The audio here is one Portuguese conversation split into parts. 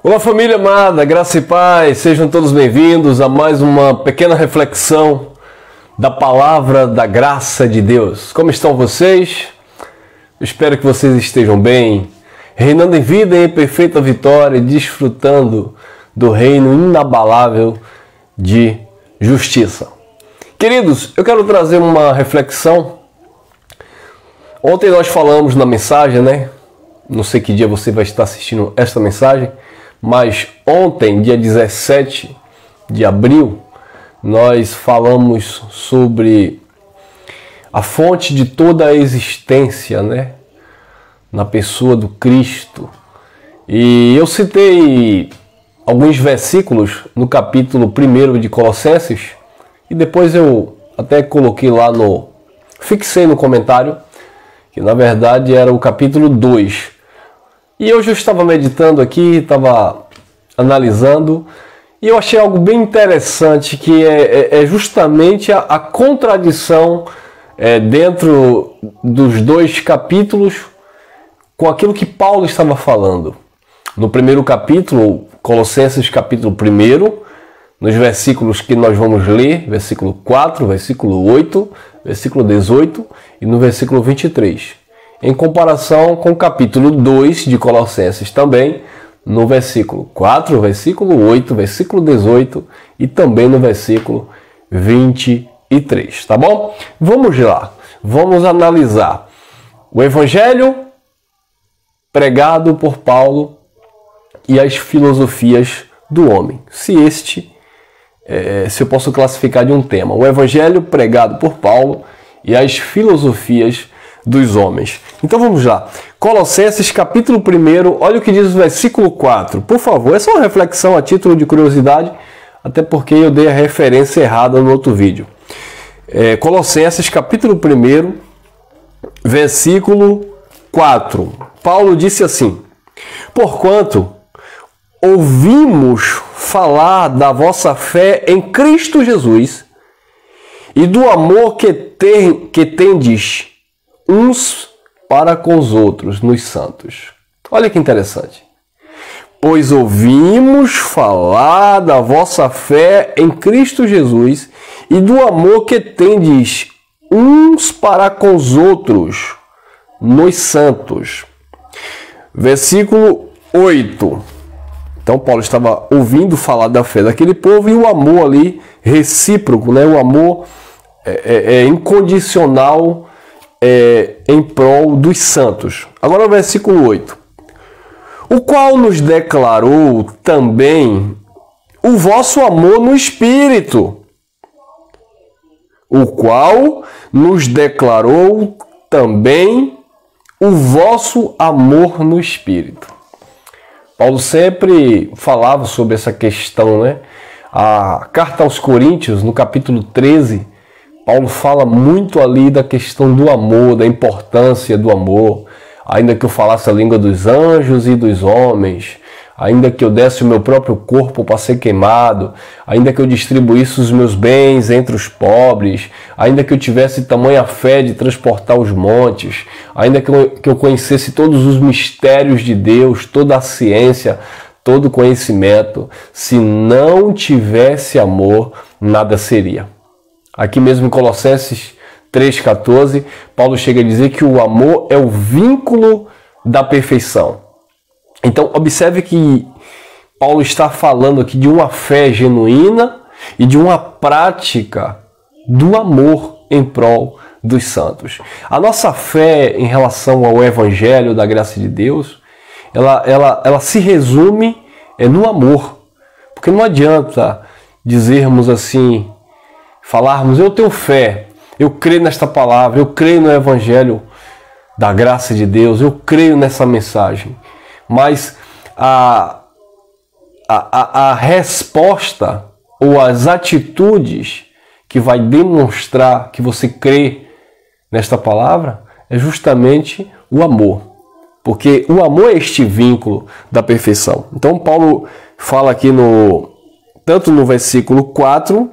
Olá, família amada, graça e paz, sejam todos bem-vindos a mais uma pequena reflexão da palavra da graça de Deus. Como estão vocês? Eu espero que vocês estejam bem, reinando em vida e em perfeita vitória, desfrutando do reino inabalável de justiça. Queridos, eu quero trazer uma reflexão. Ontem nós falamos na mensagem, né? Não sei que dia você vai estar assistindo esta mensagem, mas ontem, dia 17 de abril, nós falamos sobre a fonte de toda a existência, né? Na pessoa do Cristo. E eu citei alguns versículos no capítulo 1 de Colossenses, e depois eu até coloquei lá fixei no comentário, que na verdade era o capítulo 2. E hoje eu estava meditando aqui, estava analisando, e eu achei algo bem interessante, que é justamente a contradição dentro dos dois capítulos com aquilo que Paulo estava falando. No primeiro capítulo, Colossenses capítulo 1, nos versículos que nós vamos ler, versículo 4, versículo 8, versículo 18 e no versículo 23. Em comparação com o capítulo 2 de Colossenses também, no versículo 4, versículo 8, versículo 18 e também no versículo 23, tá bom? Vamos lá, vamos analisar o Evangelho pregado por Paulo e as filosofias do homem. Se eu posso classificar de um tema, o Evangelho pregado por Paulo e as filosofias dos homens. Então vamos lá. Colossenses capítulo 1, olha o que diz o versículo 4. Por favor, é só uma reflexão a título de curiosidade, até porque eu dei a referência errada no outro vídeo. Colossenses capítulo 1, versículo 4. Paulo disse assim: porquanto ouvimos falar da vossa fé em Cristo Jesus e do amor que tendes uns para com os outros nos santos. Olha que interessante. Pois ouvimos falar da vossa fé em Cristo Jesus e do amor que tendes uns para com os outros nos santos. Versículo 8. Então Paulo estava ouvindo falar da fé daquele povo e o amor ali recíproco, né? O amor incondicional em prol dos santos. Agora o versículo 8. O qual nos declarou também o vosso amor no Espírito. O qual nos declarou também o vosso amor no Espírito. Paulo sempre falava sobre essa questão, né? A carta aos Coríntios, no capítulo 13, Paulo fala muito ali da questão do amor, da importância do amor. Ainda que eu falasse a língua dos anjos e dos homens, ainda que eu desse o meu próprio corpo para ser queimado, ainda que eu distribuísse os meus bens entre os pobres, ainda que eu tivesse tamanha fé de transportar os montes, ainda que eu conhecesse todos os mistérios de Deus, toda a ciência, todo o conhecimento, se não tivesse amor, nada seria. Aqui mesmo em Colossenses 3,14, Paulo chega a dizer que o amor é o vínculo da perfeição. Então, observe que Paulo está falando aqui de uma fé genuína e de uma prática do amor em prol dos santos. A nossa fé em relação ao Evangelho da graça de Deus, ela se resume no amor. Porque não adianta dizermos assim, falarmos, eu tenho fé, eu creio nesta palavra, eu creio no Evangelho da graça de Deus, eu creio nessa mensagem. Mas a resposta ou as atitudes que vai demonstrar que você crê nesta palavra é justamente o amor. Porque o amor é este vínculo da perfeição. Então Paulo fala aqui tanto no versículo 4,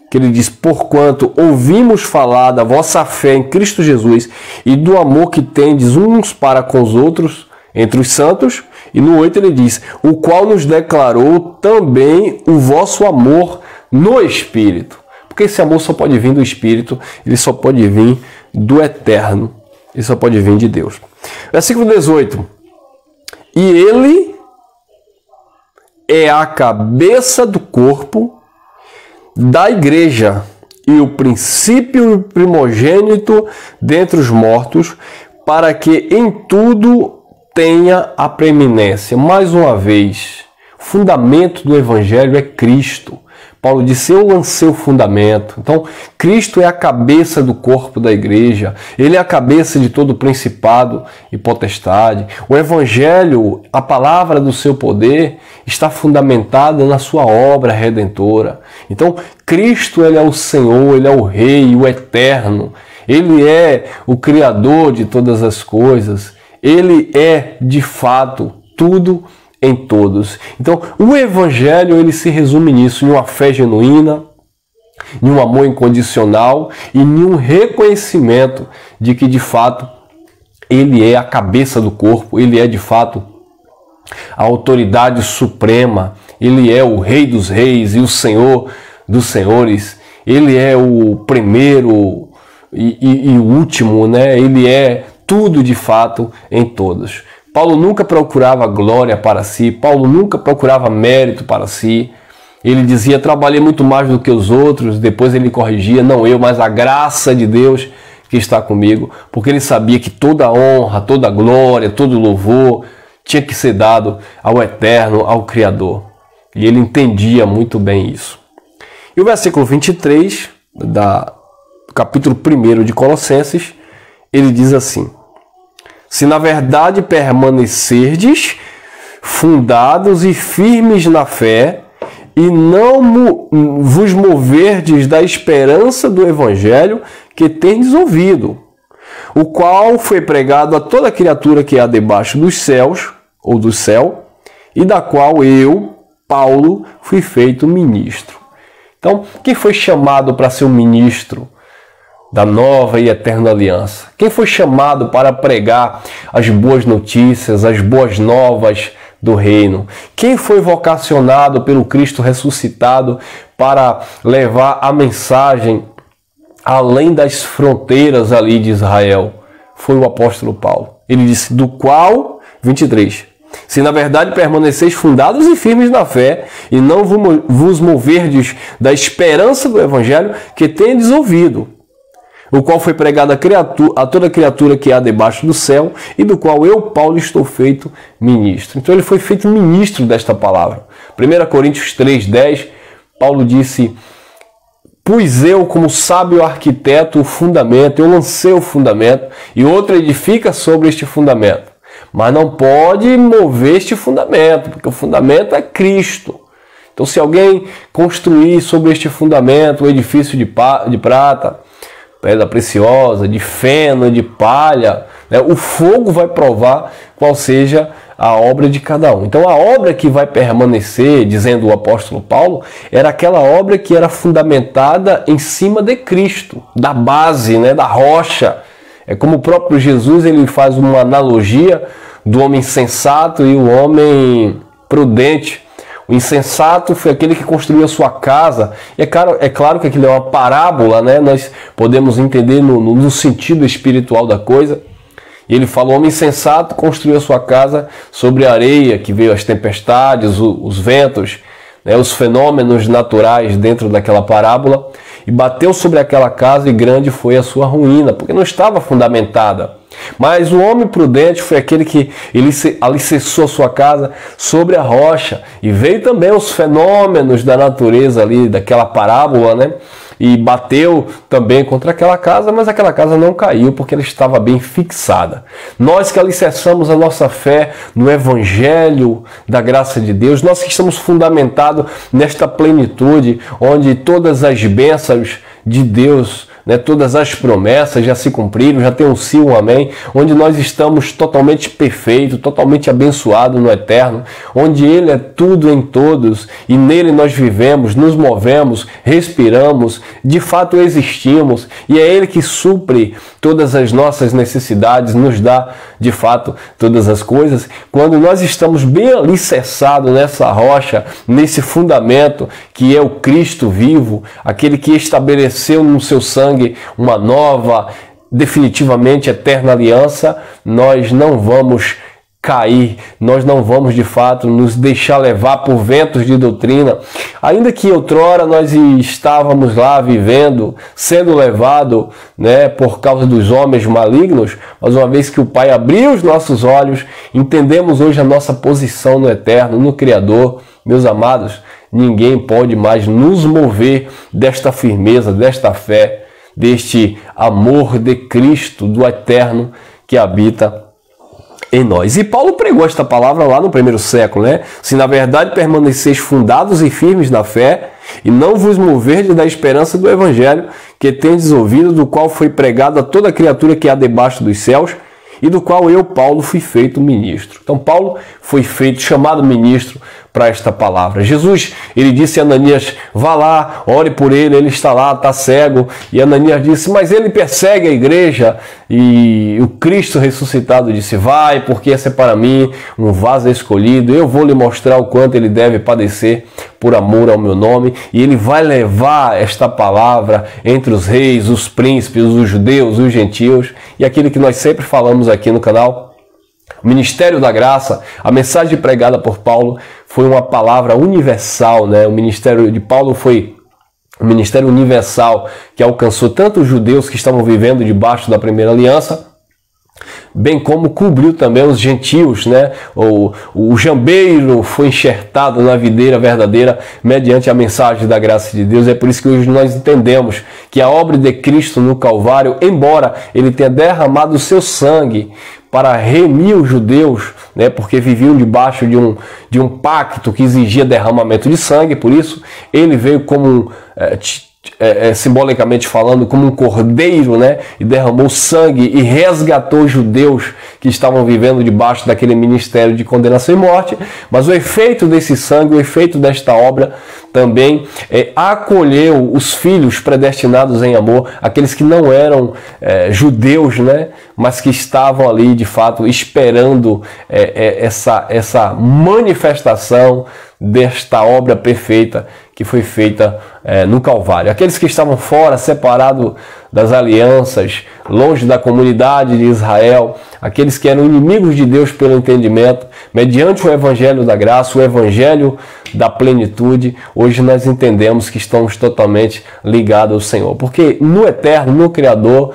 que ele diz, porquanto ouvimos falar da vossa fé em Cristo Jesus e do amor que tendes uns para com os outros entre os santos. E no 8 ele diz, o qual nos declarou também o vosso amor no Espírito. Porque esse amor só pode vir do Espírito, ele só pode vir do Eterno, ele só pode vir de Deus. Versículo 18. E ele é a cabeça do corpo da igreja, e o princípio e primogênito dentre os mortos, para que em tudo tenha a preeminência. Mais uma vez, o fundamento do Evangelho é Cristo. Paulo disse, eu lancei o fundamento. Então, Cristo é a cabeça do corpo da igreja. Ele é a cabeça de todo principado e potestade. O Evangelho, a palavra do seu poder, está fundamentada na sua obra redentora. Então, Cristo, ele é o Senhor, ele é o Rei, o Eterno. Ele é o Criador de todas as coisas. Ele é, de fato, tudo em todos. Então, o Evangelho ele se resume nisso, em uma fé genuína, em um amor incondicional e em um reconhecimento de que, de fato, ele é a cabeça do corpo, ele é, de fato, a autoridade suprema, ele é o Rei dos reis e o Senhor dos senhores, ele é o primeiro e o último, né? Ele é tudo, de fato, em todos. Paulo nunca procurava glória para si, Paulo nunca procurava mérito para si. Ele dizia, trabalhei muito mais do que os outros, depois ele corrigia, não eu, mas a graça de Deus que está comigo, porque ele sabia que toda honra, toda glória, todo louvor tinha que ser dado ao Eterno, ao Criador. E ele entendia muito bem isso. E o versículo 23, do capítulo 1 de Colossenses, ele diz assim, se na verdade permanecerdes fundados e firmes na fé, e não vos moverdes da esperança do Evangelho que tendes ouvido, o qual foi pregado a toda criatura que há debaixo dos céus, ou do céu, e da qual eu, Paulo, fui feito ministro. Então, quem foi chamado para ser um ministro da nova e eterna aliança? Quem foi chamado para pregar as boas notícias, as boas novas do reino? Quem foi vocacionado pelo Cristo ressuscitado para levar a mensagem além das fronteiras ali de Israel? Foi o apóstolo Paulo. Ele disse, do qual, 23, se na verdade permaneceis fundados e firmes na fé, e não vos moverdes da esperança do Evangelho que tendes ouvido, o qual foi pregado a toda criatura que há debaixo do céu, e do qual eu, Paulo, estou feito ministro. Então ele foi feito ministro desta palavra. 1 Coríntios 3,10, Paulo disse, pus eu como sábio arquiteto o fundamento, eu lancei o fundamento, e outro edifica sobre este fundamento. Mas não pode mover este fundamento, porque o fundamento é Cristo. Então se alguém construir sobre este fundamento um edifício de prata, pedra preciosa, de feno, de palha, né? O fogo vai provar qual seja a obra de cada um. Então a obra que vai permanecer, dizendo o apóstolo Paulo, era aquela obra que era fundamentada em cima de Cristo, da base, né? Da rocha. É como o próprio Jesus ele faz uma analogia do homem sensato e o homem prudente. O insensato foi aquele que construiu a sua casa. E é claro que aquilo é uma parábola, né? Nós podemos entender no sentido espiritual da coisa. E ele fala, o homem insensato construiu a sua casa sobre a areia, que veio as tempestades, os ventos, né? Os fenômenos naturais dentro daquela parábola. E bateu sobre aquela casa e grande foi a sua ruína, porque não estava fundamentada. Mas o homem prudente foi aquele que ele alicerçou a sua casa sobre a rocha. E veio também os fenômenos da natureza ali, daquela parábola, né? E bateu também contra aquela casa, mas aquela casa não caiu porque ela estava bem fixada. Nós que alicerçamos a nossa fé no Evangelho da graça de Deus, nós que estamos fundamentados nesta plenitude, onde todas as bênçãos de Deus né? Todas as promessas já se cumpriram, já tem um sim, um amém, onde nós estamos totalmente perfeitos, totalmente abençoados no eterno, onde Ele é tudo em todos e nele nós vivemos, nos movemos, respiramos, de fato existimos, e é Ele que supre todas as nossas necessidades, nos dá de fato todas as coisas. Quando nós estamos bem alicerçados nessa rocha, nesse fundamento que é o Cristo vivo, aquele que estabeleceu no seu sangue uma nova, definitivamente eterna aliança, nós não vamos cair, nós não vamos de fato nos deixar levar por ventos de doutrina, ainda que outrora nós estávamos lá vivendo, sendo levado, né, por causa dos homens malignos, mas uma vez que o Pai abriu os nossos olhos, entendemos hoje a nossa posição no eterno, no Criador. Meus amados, ninguém pode mais nos mover desta firmeza, desta fé, deste amor de Cristo, do eterno que habita em nós. E Paulo pregou esta palavra lá no primeiro século, né? Se na verdade permaneceis fundados e firmes na fé, e não vos moverdes da esperança do evangelho, que tendes ouvido, do qual foi pregado a toda criatura que há debaixo dos céus, e do qual eu, Paulo, fui feito ministro. Então Paulo foi feito, chamado ministro para esta palavra. Jesus, ele disse a Ananias, vá lá, ore por ele, ele está lá, está cego. E Ananias disse, mas ele persegue a igreja. E o Cristo ressuscitado disse, vai, porque esse é para mim um vaso escolhido, eu vou lhe mostrar o quanto ele deve padecer por amor ao meu nome, e ele vai levar esta palavra entre os reis, os príncipes, os judeus, os gentios, e aquilo que nós sempre falamos aqui no canal, o ministério da graça, a mensagem pregada por Paulo foi uma palavra universal, né? O ministério de Paulo foi um ministério universal que alcançou tanto os judeus que estavam vivendo debaixo da primeira aliança, bem como cobriu também os gentios, né? O jambeiro foi enxertado na videira verdadeira mediante a mensagem da graça de Deus. É por isso que hoje nós entendemos que a obra de Cristo no Calvário, embora ele tenha derramado o seu sangue para remir os judeus, né? Porque viviam debaixo de um pacto que exigia derramamento de sangue, por isso ele veio como simbolicamente falando, como um cordeiro, né? E derramou sangue e resgatou os judeus que estavam vivendo debaixo daquele ministério de condenação e morte. Mas o efeito desse sangue, o efeito desta obra também acolheu os filhos predestinados em amor, aqueles que não eram judeus, né? Mas que estavam ali de fato esperando essa manifestação desta obra perfeita que foi feita no Calvário. Aqueles que estavam fora, separados das alianças, longe da comunidade de Israel, aqueles que eram inimigos de Deus pelo entendimento, mediante o evangelho da graça, o evangelho da plenitude, hoje nós entendemos que estamos totalmente ligados ao Senhor. Porque no eterno, no Criador,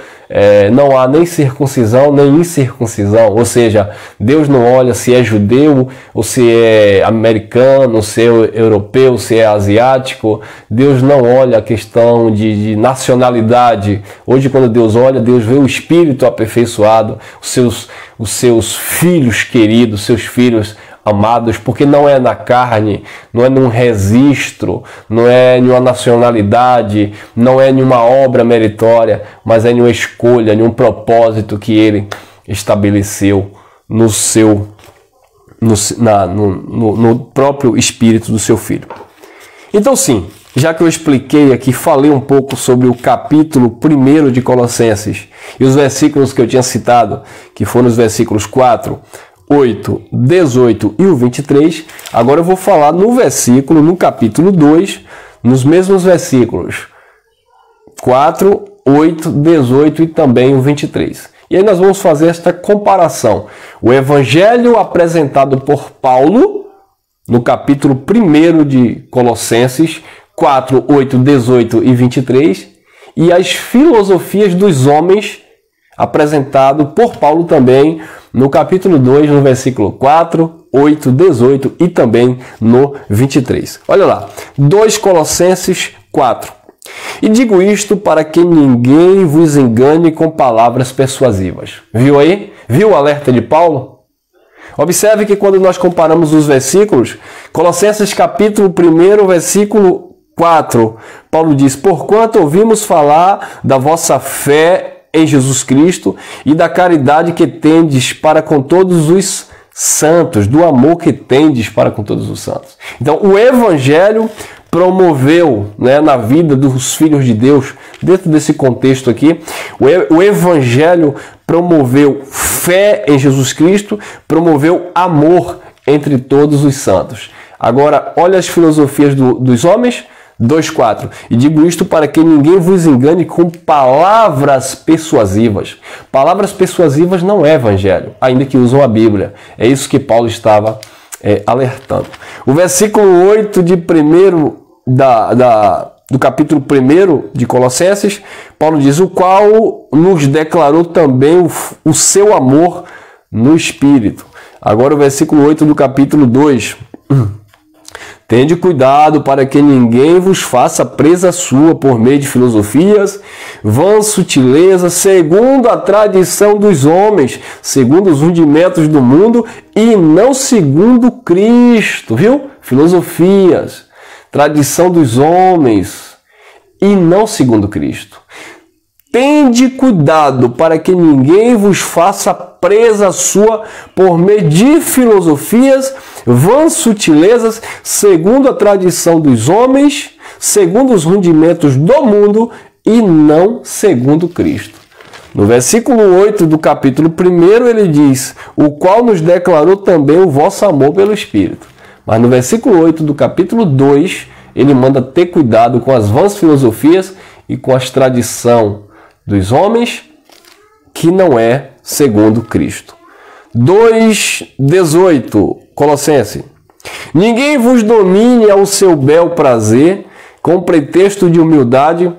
não há nem circuncisão, nem incircuncisão. Ou seja, Deus não olha se é judeu, ou se é americano, se é europeu, se é asiático. Deus não olha a questão de nacionalidade. Hoje, quando Deus olha, Deus vê o espírito aperfeiçoado, os seus filhos queridos, seus filhos amados, porque não é na carne, não é num registro, não é em uma nacionalidade, não é em uma obra meritória, mas é em uma escolha, em um propósito que ele estabeleceu no próprio espírito do seu filho. Então sim, já que eu expliquei aqui, falei um pouco sobre o capítulo 1 de Colossenses e os versículos que eu tinha citado, que foram os versículos 4, 8, 18 e o 23, agora eu vou falar no capítulo 2, nos mesmos versículos 4, 8, 18 e também o 23. E aí nós vamos fazer esta comparação. O evangelho apresentado por Paulo, no capítulo 1 de Colossenses, 4, 8, 18 e 23, e as filosofias dos homens, apresentado por Paulo também, no capítulo 2, no versículo 4, 8, 18 e também no 23. Olha lá, 2 Colossenses 4. E digo isto para que ninguém vos engane com palavras persuasivas. Viu aí? Viu o alerta de Paulo? Observe que quando nós comparamos os versículos, Colossenses capítulo 1, versículo 4, Paulo diz: porquanto ouvimos falar da vossa fé em Jesus Cristo e da caridade que tendes para com todos os santos, do amor que tendes para com todos os santos. Então, o Evangelho promoveu, né, na vida dos filhos de Deus, dentro desse contexto aqui, o Evangelho promoveu fé em Jesus Cristo, promoveu amor entre todos os santos. Agora, olha as filosofias dos homens. 2,4. E digo isto para que ninguém vos engane com palavras persuasivas. Palavras persuasivas não é evangelho, ainda que usam a Bíblia. É isso que Paulo estava alertando. O versículo 8 de do capítulo 1 de Colossenses, Paulo diz: o qual nos declarou também o seu amor no Espírito. Agora o versículo 8 do capítulo 2. Tende cuidado para que ninguém vos faça presa sua por meio de filosofias, vãs sutilezas, segundo a tradição dos homens, segundo os rudimentos do mundo e não segundo Cristo, viu? Filosofias, tradição dos homens e não segundo Cristo. Tende cuidado para que ninguém vos faça presa sua por meio de filosofias, vãs sutilezas, segundo a tradição dos homens, segundo os rudimentos do mundo e não segundo Cristo. No versículo 8 do capítulo 1 ele diz: o qual nos declarou também o vosso amor pelo Espírito. Mas no versículo 8 do capítulo 2 ele manda ter cuidado com as vãs filosofias e com as tradição dos homens, que não é segundo Cristo. 2,18, Colossenses. Ninguém vos domine ao seu bel prazer, com pretexto de humildade,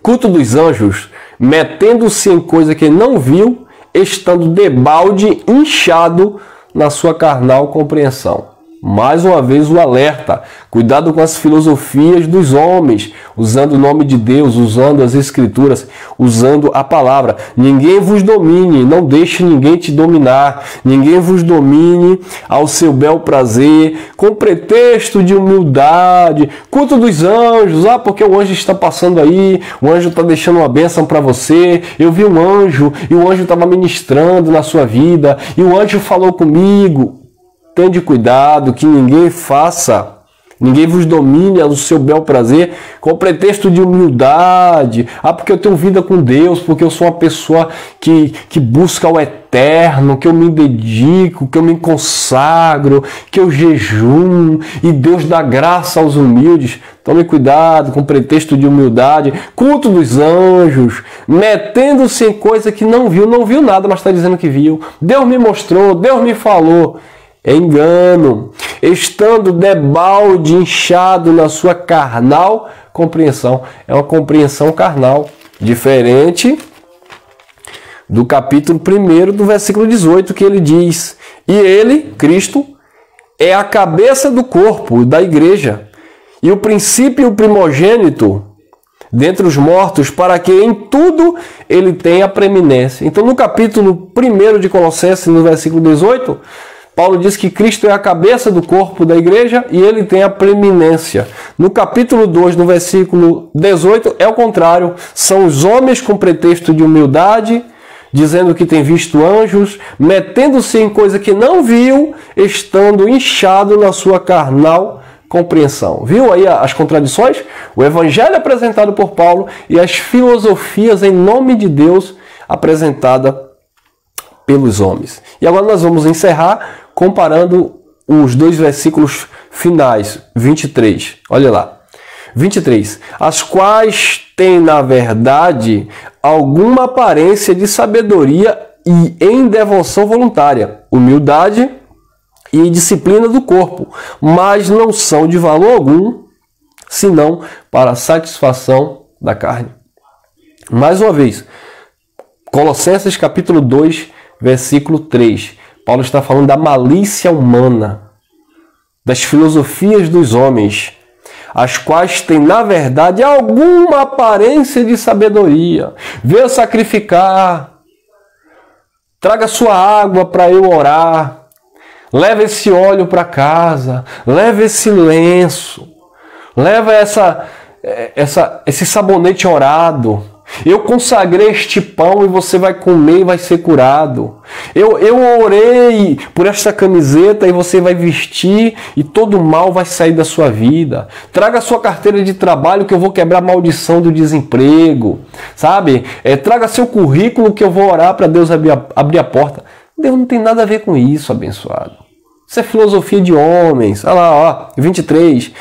culto dos anjos, metendo-se em coisa que não viu, estando debalde inchado na sua carnal compreensão. Mais uma vez o alerta: cuidado com as filosofias dos homens, usando o nome de Deus, usando as Escrituras, usando a palavra. Ninguém vos domine, não deixe ninguém te dominar. Ninguém vos domine ao seu bel prazer, com pretexto de humildade, culto dos anjos. Porque o anjo está passando aí, o anjo está deixando uma bênção para você. Eu vi um anjo e o anjo estava ministrando na sua vida e o anjo falou comigo. Tende cuidado que ninguém vos domine ao seu bel prazer com pretexto de humildade. Porque eu tenho vida com Deus, porque eu sou uma pessoa que busca o eterno, que eu me dedico, que eu me consagro, que eu jejuo e Deus dá graça aos humildes. Tome cuidado com pretexto de humildade, culto dos anjos, metendo-se em coisa que não viu nada, mas está dizendo que viu. Deus me mostrou, Deus me falou. É engano, estando debalde inchado na sua carnal compreensão. É uma compreensão carnal, diferente do capítulo 1 do versículo 18, que ele diz: e ele, Cristo, é a cabeça do corpo, da igreja, e o princípio e o primogênito dentre os mortos, para que em tudo ele tenha preeminência. Então, no capítulo 1 de Colossenses, no versículo 18, Paulo diz que Cristo é a cabeça do corpo da igreja e ele tem a preeminência. No capítulo 2, no versículo 18, é o contrário. São os homens com pretexto de humildade, dizendo que tem visto anjos, metendo-se em coisa que não viu, estando inchado na sua carnal compreensão. Viu aí as contradições? O evangelho apresentado por Paulo e as filosofias em nome de Deus apresentada pelos homens. E agora nós vamos encerrar comparando os dois versículos finais, 23. Olha lá. 23. As quais têm, na verdade, alguma aparência de sabedoria e em devoção voluntária, humildade e disciplina do corpo, mas não são de valor algum, senão para a satisfação da carne. Mais uma vez, Colossenses capítulo 2, versículo 3. Paulo está falando da malícia humana, das filosofias dos homens, as quais têm, na verdade, alguma aparência de sabedoria. Venha sacrificar, traga sua água para eu orar, leve esse óleo para casa, leve esse lenço, Leva esse sabonete orado. Eu consagrei este pão e você vai comer e vai ser curado. Eu orei por esta camiseta e você vai vestir e todo mal vai sair da sua vida. Traga a sua carteira de trabalho que eu vou quebrar a maldição do desemprego. Sabe? Traga seu currículo que eu vou orar para Deus abrir a porta. Deus não tem nada a ver com isso, abençoado. Isso é filosofia de homens. Olha lá, 23.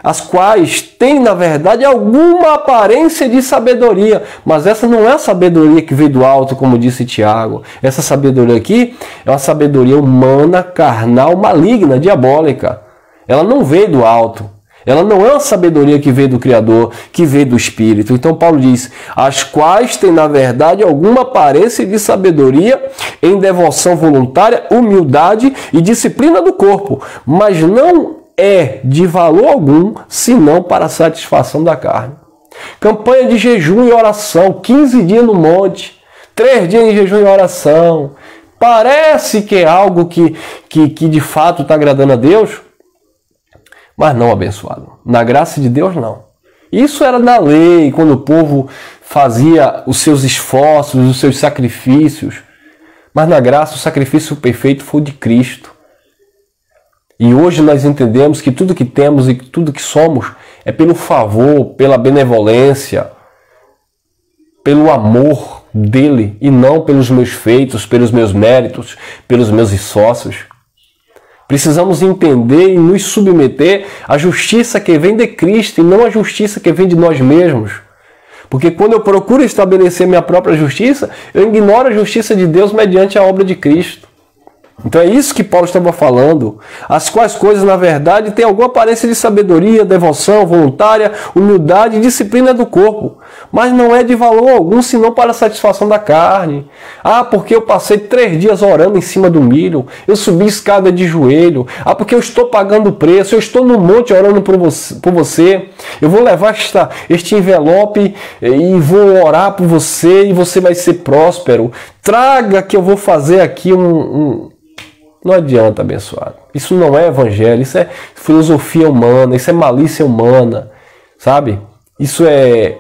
As quais têm, na verdade, alguma aparência de sabedoria. Mas essa não é a sabedoria que veio do alto, como disse Tiago. Essa sabedoria aqui é uma sabedoria humana, carnal, maligna, diabólica. Ela não veio do alto. Ela não é uma sabedoria que veio do Criador, que veio do Espírito. Então Paulo diz, as quais têm, na verdade, alguma aparência de sabedoria em devoção voluntária, humildade e disciplina do corpo, mas não é de valor algum, senão para a satisfação da carne. Campanha de jejum e oração, 15 dias no monte, 3 dias em jejum e oração. Parece que é algo que de fato está agradando a Deus, mas não, abençoado. Na graça de Deus, não. Isso era na lei, quando o povo fazia os seus esforços, os seus sacrifícios. Mas na graça, o sacrifício perfeito foi o de Cristo. E hoje nós entendemos que tudo que temos e tudo que somos é pelo favor, pela benevolência, pelo amor dele e não pelos meus feitos, pelos meus méritos, pelos meus esforços. Precisamos entender e nos submeter à justiça que vem de Cristo e não à justiça que vem de nós mesmos. Porque quando eu procuro estabelecer minha própria justiça, eu ignoro a justiça de Deus mediante a obra de Cristo. Então é isso que Paulo estava falando, as quais coisas, na verdade, têm alguma aparência de sabedoria, devoção voluntária, humildade e disciplina do corpo, mas não é de valor algum, senão para a satisfação da carne. Ah, porque eu passei 3 dias orando em cima do milho, eu subi escada de joelho, ah, porque eu estou pagando o preço, eu estou no monte orando por você, eu vou levar este envelope e vou orar por você e você vai ser próspero. Traga que eu vou fazer aqui Não adianta, abençoado. Isso não é evangelho, isso é filosofia humana, isso é malícia humana, sabe? Isso é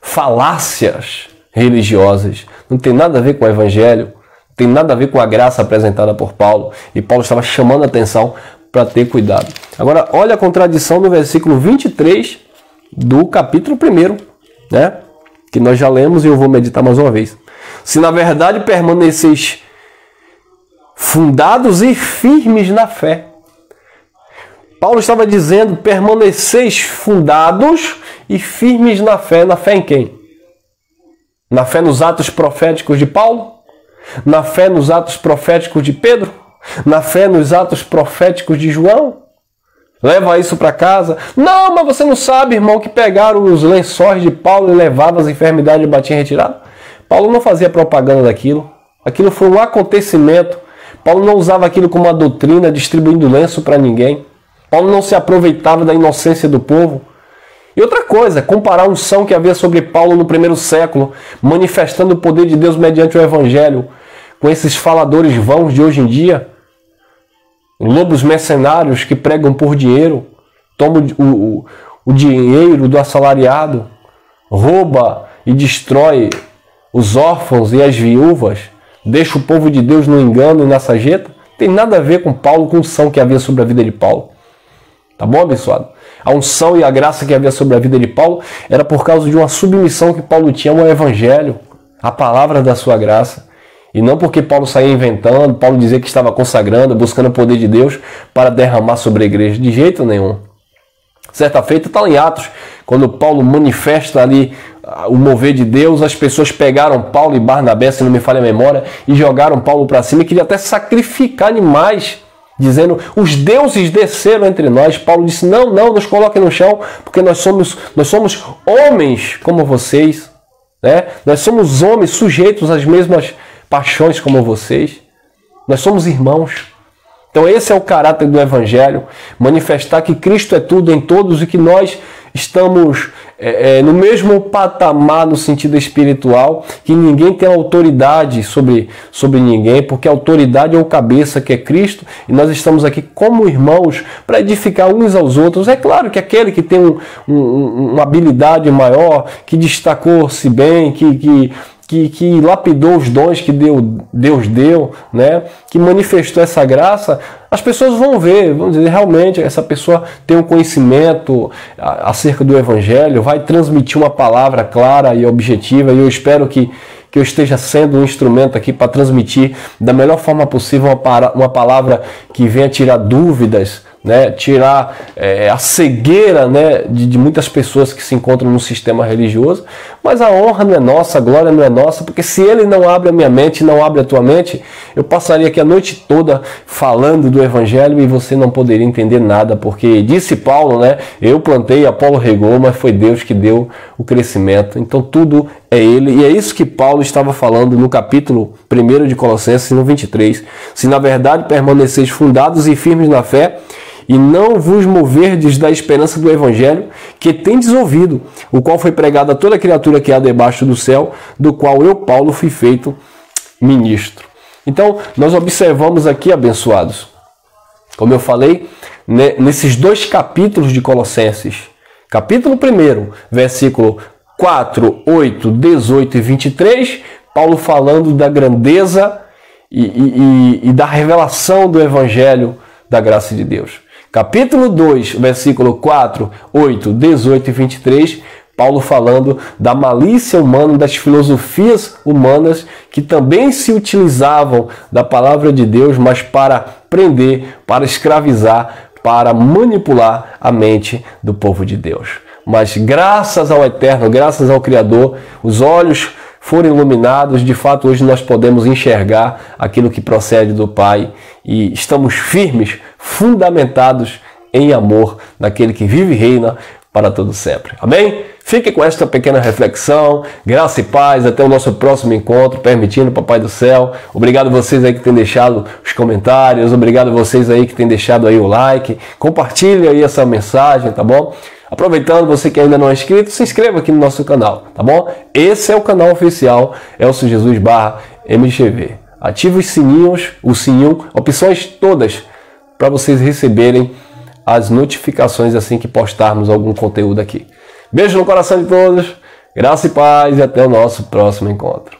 falácias religiosas. Não tem nada a ver com o evangelho, não tem nada a ver com a graça apresentada por Paulo. E Paulo estava chamando a atenção para ter cuidado. Agora, olha a contradição no versículo 23 do capítulo 1, né? Que nós já lemos e eu vou meditar mais uma vez. Se na verdade permaneceis fundados e firmes na fé. Paulo estava dizendo, permaneceis fundados e firmes na fé. Na fé em quem? Na fé nos atos proféticos de Paulo? Na fé nos atos proféticos de Pedro? Na fé nos atos proféticos de João? Leva isso para casa. Não, mas você não sabe, irmão, que pegaram os lençóis de Paulo e levavam as enfermidades e batiam em retirada? Paulo não fazia propaganda daquilo. Aquilo foi um acontecimento. Paulo não usava aquilo como uma doutrina, distribuindo lenço para ninguém. Paulo não se aproveitava da inocência do povo. E outra coisa, comparar a unção que havia sobre Paulo no 1º século, manifestando o poder de Deus mediante o Evangelho, com esses faladores vãos de hoje em dia, lobos mercenários que pregam por dinheiro, tomam o dinheiro do assalariado, rouba e destrói os órfãos e as viúvas, deixa o povo de Deus no engano e na sarjeta. Tem nada a ver com Paulo, com a unção que havia sobre a vida de Paulo. Tá bom, abençoado? A unção e a graça que havia sobre a vida de Paulo era por causa de uma submissão que Paulo tinha ao Evangelho, à palavra da sua graça. E não porque Paulo saía inventando, Paulo dizia que estava consagrando, buscando o poder de Deus para derramar sobre a igreja. De jeito nenhum. Certa feita está em Atos, quando Paulo manifesta ali o mover de Deus, as pessoas pegaram Paulo e Barnabé, se não me falha a memória, e jogaram Paulo para cima e queriam até sacrificar animais, dizendo, os deuses desceram entre nós. Paulo disse, não, nos coloquem no chão, porque nós somos homens como vocês, né? Nós somos homens sujeitos às mesmas paixões como vocês, nós somos irmãos. Então esse é o caráter do Evangelho, manifestar que Cristo é tudo em todos e que nós estamos no mesmo patamar no sentido espiritual, que ninguém tem autoridade sobre ninguém, porque a autoridade é o cabeça, que é Cristo, e nós estamos aqui como irmãos para edificar uns aos outros. É claro que aquele que tem uma habilidade maior, que destacou-se bem, que lapidou os dons que Deus deu, né? Que manifestou essa graça, as pessoas vão ver, vão dizer, realmente essa pessoa tem um conhecimento acerca do Evangelho, vai transmitir uma palavra clara e objetiva, e eu espero que eu esteja sendo um instrumento aqui para transmitir da melhor forma possível uma palavra que venha tirar dúvidas, né, tirar a cegueira, né, de muitas pessoas que se encontram no sistema religioso. Mas a honra não é nossa, a glória não é nossa, porque se ele não abre a minha mente, não abre a tua mente, eu passaria aqui a noite toda falando do Evangelho e você não poderia entender nada, porque disse Paulo, né, eu plantei, Apolo regou, mas foi Deus que deu o crescimento. Então tudo é ele, e é isso que Paulo estava falando no capítulo 1 de Colossenses, no 23. Se na verdade permaneceis fundados e firmes na fé, e não vos moverdes da esperança do Evangelho que tendes ouvido, o qual foi pregado a toda criatura que há debaixo do céu, do qual eu, Paulo, fui feito ministro. Então, nós observamos aqui, abençoados, como eu falei, nesses dois capítulos de Colossenses, capítulo 1, versículo 4, 8, 18 e 23, Paulo falando da grandeza e da revelação do Evangelho da graça de Deus. Capítulo 2, versículo 4, 8, 18 e 23, Paulo falando da malícia humana, das filosofias humanas que também se utilizavam da palavra de Deus, mas para prender, para escravizar, para manipular a mente do povo de Deus. Mas graças ao Eterno, graças ao Criador, os olhos foram iluminados, de fato hoje nós podemos enxergar aquilo que procede do Pai e estamos firmes, fundamentados em amor naquele que vive e reina para todo sempre. Amém? Fique com esta pequena reflexão, graça e paz, até o nosso próximo encontro, permitindo, Papai do Céu. Obrigado a vocês aí que têm deixado os comentários, obrigado a vocês aí que têm deixado aí o like, compartilhe aí essa mensagem, tá bom? Aproveitando, você que ainda não é inscrito, se inscreva aqui no nosso canal, tá bom? Esse é o canal oficial Elcio Jesus /MGV. Ative os sininhos, o sininho, opções todas para vocês receberem as notificações assim que postarmos algum conteúdo aqui. Beijo no coração de todos, graça e paz e até o nosso próximo encontro.